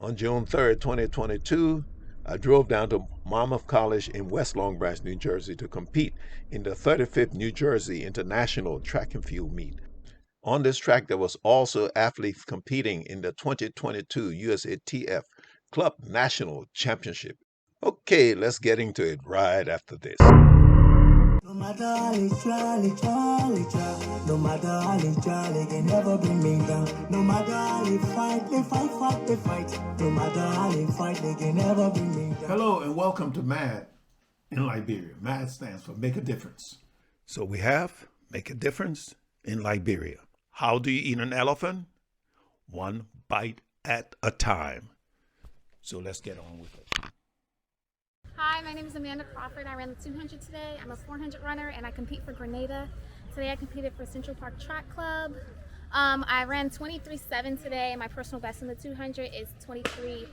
On June 3rd, 2022, I drove down to Monmouth College in West Long Branch, New Jersey to compete in the 35th New Jersey International Track and Field Meet. On this track, there was also athletes competing in the 2022 USATF Club National Championship. Okay, let's get into it right after this. No matter how they try, they try. No matter how they try, they can never bring me down. No matter how they fight. No matter how they fight, they can never bring me down. Hello and welcome to MAD in Liberia. MAD stands for Make a Difference. So we have Make a Difference in Liberia. How do you eat an elephant? One bite at a time. So let's get on with it. Hi, my name is Amanda Crawford. I ran the 200 today. I'm a 400 runner and I compete for Grenada. Today I competed for Central Park Track Club. I ran 23.7 today. My personal best in the 200 is 23.4.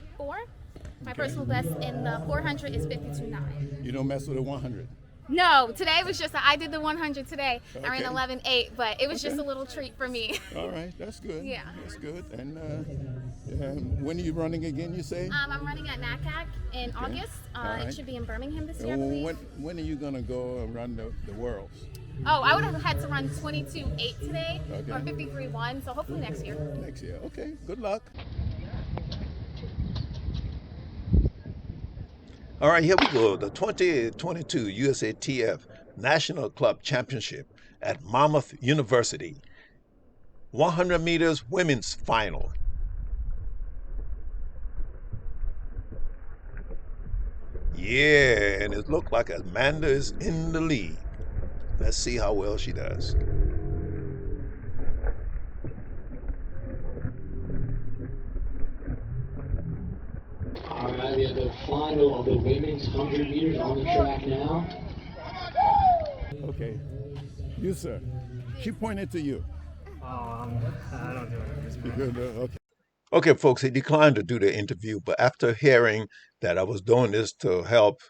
My personal best in the 400 is 52.9. You don't mess with a 100? No, today was just, I did the 100 today. Okay. I ran 11.8, but it was just a little treat for me. All right, that's good. Yeah. That's good. And when are you running again, you say? I'm running at NACAC in August. right. It should be in Birmingham this year, I believe. When are you going to go and run the Worlds? Oh, I would have had to run 22.8 today Okay. or 53.1, so hopefully next year. Next year. Okay, good luck. All right, here we go. The 2022 USATF National Club Championship at Monmouth University. 100 meters women's final. Yeah, and it looked like Amanda is in the lead. Let's see how well she does. All right, we have the final of the women's 100 meters on the track now. Okay. You, sir. She pointed to you. I don't do it. You good? Okay. Okay, folks, he declined to do the interview, but after hearing that I was doing this to help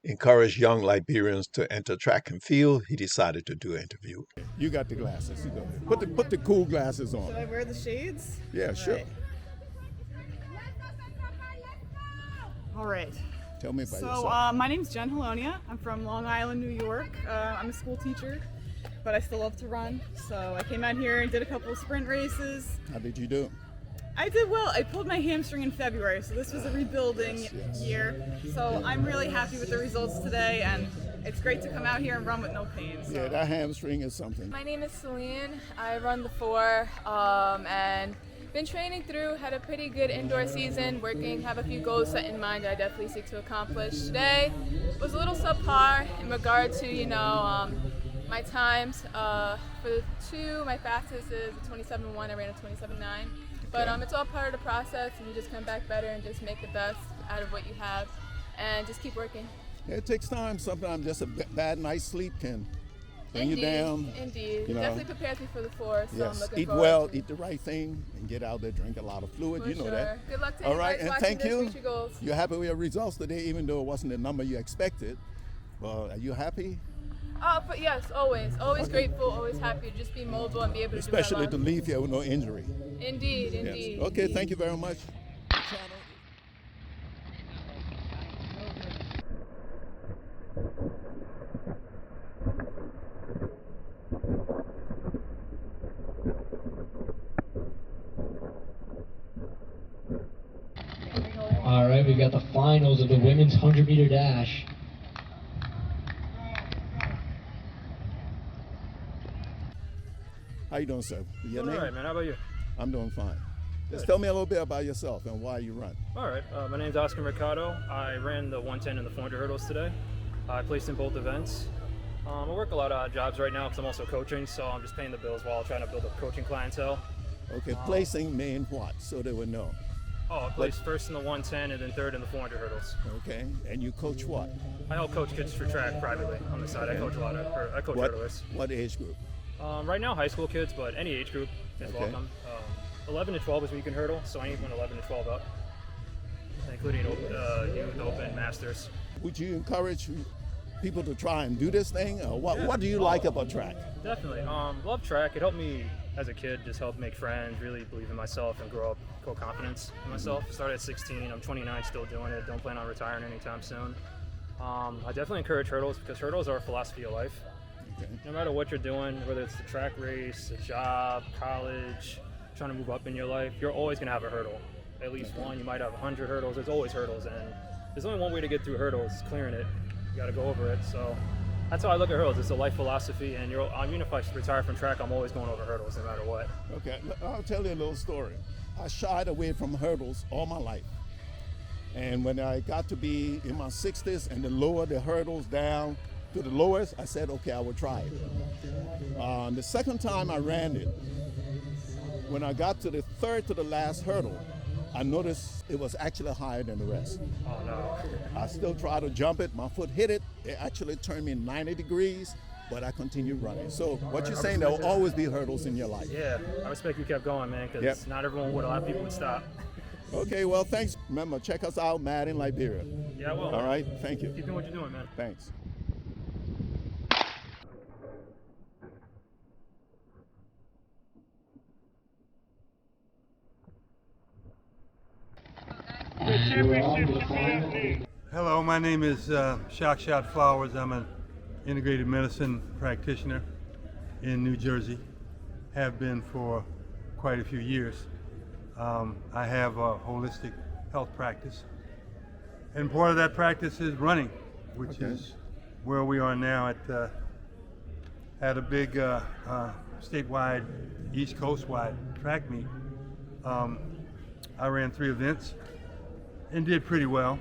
encourage young Liberians to enter track and field, he decided to do an interview. You got the glasses. You go. Put the cool glasses on. Should I wear the shades? Yeah, sure. Right. All right. Tell me about So yourself. my name's Jen Halonia. I'm from Long Island, New York. I'm a school teacher, but I still love to run. So I came out here and did a couple of sprint races. How did you do? I did well. I pulled my hamstring in February, so this was a rebuilding Yes. year. So I'm really happy with the results today, and it's great to come out here and run with no pain. So. Yeah, that hamstring is something. My name is Celine. I run the 4 and been training through, had a pretty good indoor season, working, have a few goals set in mind I definitely seek to accomplish. Today was a little subpar in regard to, my times. For the 2, my fastest is 27.1, I ran a 27.9. But it's all part of the process, and you just come back better and just make the best out of what you have and just keep working. Yeah, it takes time. Sometimes just a bad night's sleep can bring you down. Indeed. You know. Definitely prepares me for the 4, so I'm Yes, looking eat forward well, to it. eat the right thing, and get out there, drink a lot of fluid. For You know sure. that. Good luck to All you right, guys and watching thank this. you. Reach your goals. You're happy with your results today, even though it wasn't the number you expected. Well, are you happy? But yes, always Okay. grateful, always happy to just be mobile and be able to Especially do to what I love. leave here with no injury. Indeed, Yes. indeed. Okay, thank you very much. All right, we've got the finals of the women's 100 meter dash. How you doing, sir? Your All name? right, man. How about you? I'm doing fine. Just tell me a little bit about yourself and why you run. All right. My name's Oscar Mercado. I ran the 110 and the 400 hurdles today. I placed in both events. I work a lot of odd jobs right now because I'm also coaching, so I'm just paying the bills while trying to build a coaching clientele. Okay, placing mean what? So they would know. Oh, I placed first in the 110 and then third in the 400 hurdles. Okay, and you coach what? I help coach kids for track privately on the side. I coach I coach What, hurdlers. what age group? Right now, high school kids, but any age group is Okay. welcome. 11 to 12 is when you can hurdle, so anyone 11 to 12 up, including youth, open, masters. Would you encourage people to try and do this thing? Or what do you like about track? Definitely. Love track. It helped me as a kid just helped make friends, really believe in myself, and grow up confidence in myself. Started at 16. I'm 29, still doing it. Don't plan on retiring anytime soon. I definitely encourage hurdles because hurdles are a philosophy of life. Okay. No matter what you're doing, whether it's the track race, a job, college, trying to move up in your life, you're always going to have a hurdle. At least one. You might have 100 hurdles. There's always hurdles, and there's only one way to get through hurdles, clearing it. You got to go over it. So that's how I look at hurdles. It's a life philosophy, and even if I retire from track, I'm always going over hurdles no matter what. Okay, I'll tell you a little story. I shied away from hurdles all my life. And when I got to be in my 60s and to lower the hurdles down to the lowest, I said, okay, I will try it. The second time I ran it, when I got to the third to the last hurdle, I noticed it was actually higher than the rest. Oh, no. I still tried to jump it. My foot hit it. It actually turned me 90 degrees, but I continued running. So what you're saying, there will always be hurdles in your life. Yeah, I respect you kept going, man, because not everyone would. A lot of people would stop. Okay, well, thanks. Remember, check us out, Mad in Liberia. Yeah, I will. All right, thank you. Keep doing what you're doing, man. Thanks. Hello, my name is Shock Shot Flowers. I'm an integrated medicine practitioner in New Jersey. Have been for quite a few years. I have a holistic health practice, and part of that practice is running, which is where we are now at a big statewide, East Coast-wide track meet. I ran 3 events and did pretty well,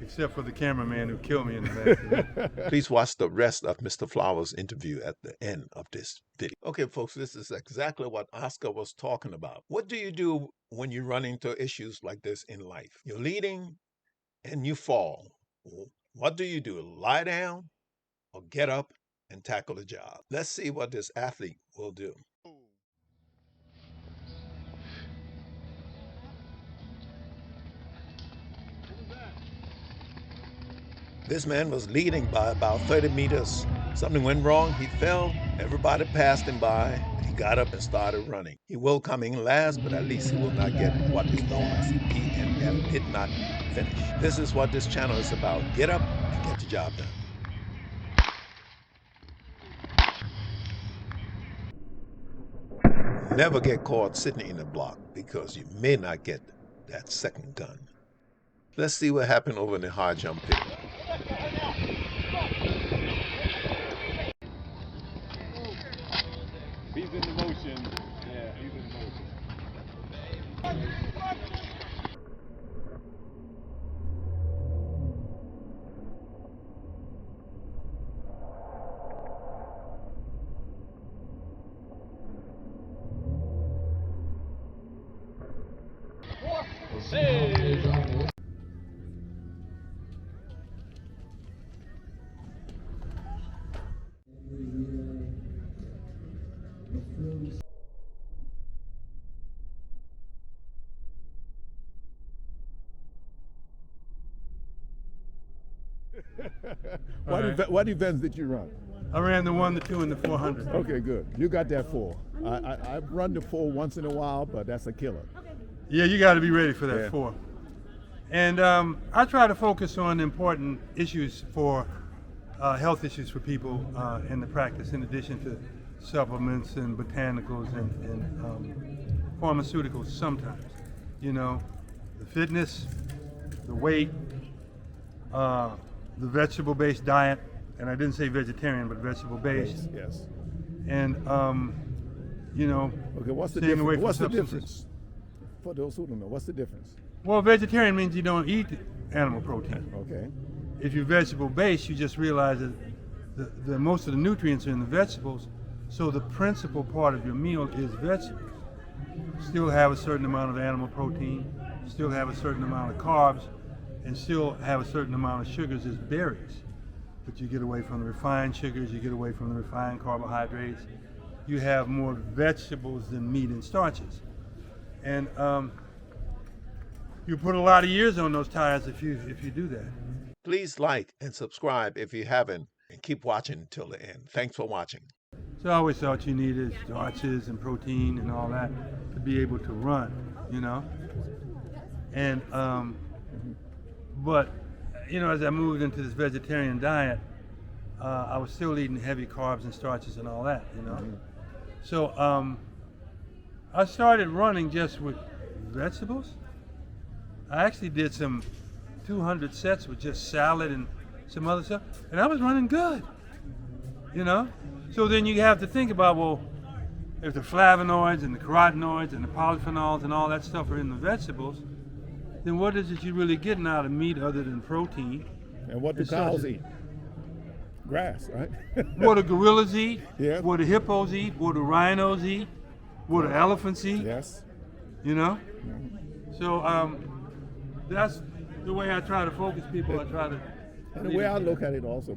except for the cameraman who killed me in the back. Please watch the rest of Mr. Flowers' interview at the end of this video. Okay, folks, this is exactly what Oscar was talking about. What do you do when you run into issues like this in life? You're leading and you fall. What do you do? Lie down or get up and tackle the job? Let's see what this athlete will do. This man was leading by about 30 meters. Something went wrong. He fell. Everybody passed him by. He got up and started running. He will come in last, but at least he will not get what is known as DNF, did not finish. This is what this channel is about. Get up and get the job done. Never get caught sitting in a block because you may not get that second gun. Let's see what happened over in the high jump pit. He's in the motion. Yeah, he's in motion. What events did you run? I ran the 1, the 2, and the 400. Okay, good. You got that 4. I run the 4 once in a while, but that's a killer. Yeah, you got to be ready for that 4. And I try to focus on important issues for health issues for people in the practice, in addition to supplements and botanicals and pharmaceuticals sometimes. You know, the fitness, the weight, the vegetable-based diet, and I didn't say vegetarian, but vegetable-based. Yes. And you know, okay, what's the staying away difference? from What's the substances. difference? For those who don't know, what's the difference? Well, vegetarian means you don't eat animal protein. Okay. If you're vegetable-based, you just realize that the most of the nutrients are in the vegetables, so the principal part of your meal is vegetables. Still have a certain amount of animal protein, still have a certain amount of carbs, and still have a certain amount of sugars as berries. But you get away from the refined sugars, you get away from the refined carbohydrates. You have more vegetables than meat and starches. And you put a lot of years on those tires if you do that. Please like and subscribe if you haven't, and keep watching until the end. Thanks for watching. So I always thought you needed starches and protein and all that to be able to run, you know. And but you know, as I moved into this vegetarian diet, I was still eating heavy carbs and starches and all that, you know. So I started running just with vegetables. I actually did some 200 sets with just salad and some other stuff, and I was running good, you know. So then you have to think about, well, if the flavonoids and the carotenoids and the polyphenols and all that stuff are in the vegetables, then what is it you're really getting out of meat other than protein? And what do cows eat? Grass, right? What do gorillas eat? Yeah. What do hippos eat? What do rhinos eat? What do elephants eat? Yes. You know? So that's the way I try to focus people. I try to. And the way I look at it also,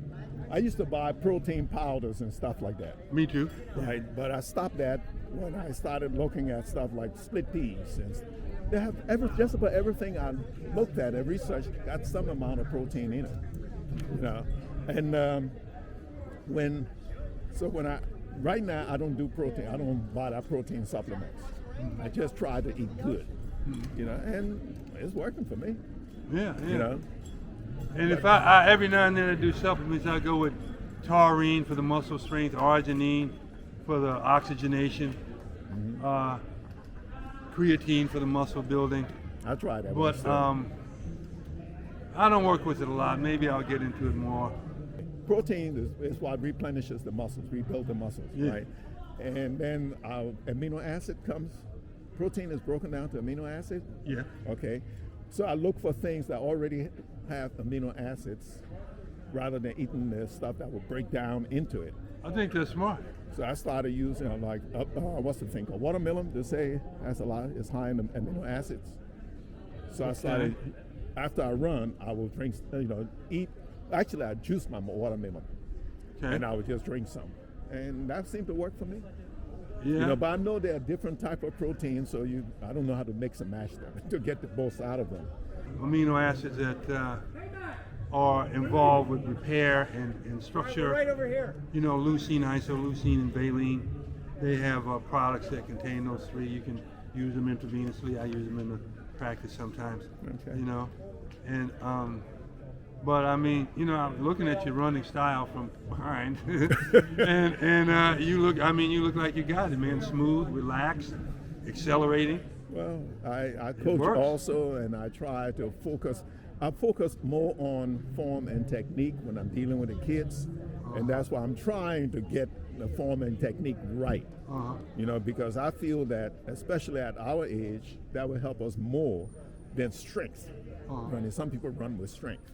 I used to buy protein powders and stuff like that. Me too. Right, but I stopped that when I started looking at stuff like split peas. And they have just about everything I looked at and researched got some amount of protein in it. You know, and right now I don't do protein. I don't buy that protein supplements. I just try to eat good. You know, and it's working for me. Yeah. You know. And if I every now and then I do supplements, I go with taurine for the muscle strength, arginine for the oxygenation, creatine for the muscle building. I try that. But I don't work with it a lot. Maybe I'll get into it more. Protein is what replenishes the muscles, rebuild the muscles, right? And then amino acid comes. Protein is broken down to amino acid. Yeah. Okay. So I look for things that already have amino acids rather than eating the stuff that will break down into it. I think that's smart. So I started using what's the thing called watermelon. They say has it's high in amino acids. So I started, after I run, I will drink, eat. Actually, I juice my watermelon, and I would just drink some, and that seemed to work for me. Yeah. But I know there are different type of proteins, so I don't know how to mix and match them to get the most out of them. Amino acids that are involved with repair and structure. Right over here. Leucine, isoleucine, and valine. They have products that contain those three. You can use them intravenously. I use them in the practice sometimes. Okay. And but I mean, I'm looking at your running style from behind, and you look like you got it, man. Smooth, relaxed, accelerating. Well, I coach also, and I try to focus. I focus more on form and technique when I'm dealing with the kids, and that's why I'm trying to get the form and technique right. Because I feel that, especially at our age, that will help us more than strength. Running. Some people run with strength.